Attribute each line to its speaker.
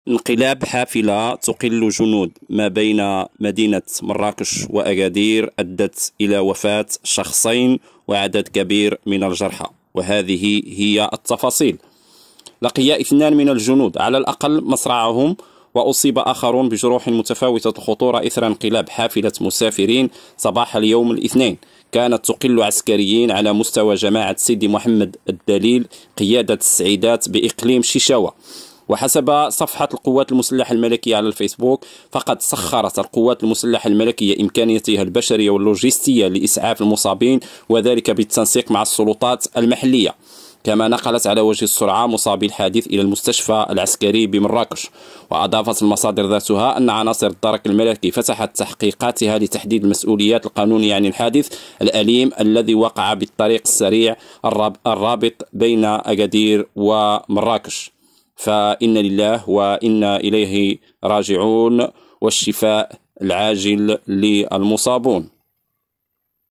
Speaker 1: انقلاب حافلة تقل جنود ما بين مدينة مراكش وأكادير أدت إلى وفاة شخصين وعدد كبير من الجرحى، وهذه هي التفاصيل. لقي 2 من الجنود على الأقل مصرعهم، وأصيب آخرون بجروح متفاوتة الخطورة إثر انقلاب حافلة مسافرين صباح اليوم الاثنين كانت تقل عسكريين على مستوى جماعة سيدي محمد الدليل قيادة السعيدات بإقليم شيشاوة. وحسب صفحة القوات المسلحة الملكية على الفيسبوك، فقد سخرت القوات المسلحة الملكية إمكانياتها البشرية واللوجستية لإسعاف المصابين، وذلك بالتنسيق مع السلطات المحلية. كما نقلت على وجه السرعة مصابي الحادث إلى المستشفى العسكري بمراكش. وأضافت المصادر ذاتها أن عناصر الدرك الملكي فتحت تحقيقاتها لتحديد المسؤوليات القانونية عن الحادث الأليم الذي وقع بالطريق السريع الرابط بين أكادير ومراكش. فإن لله وإنا إليه راجعون، والشفاء العاجل للمصابون.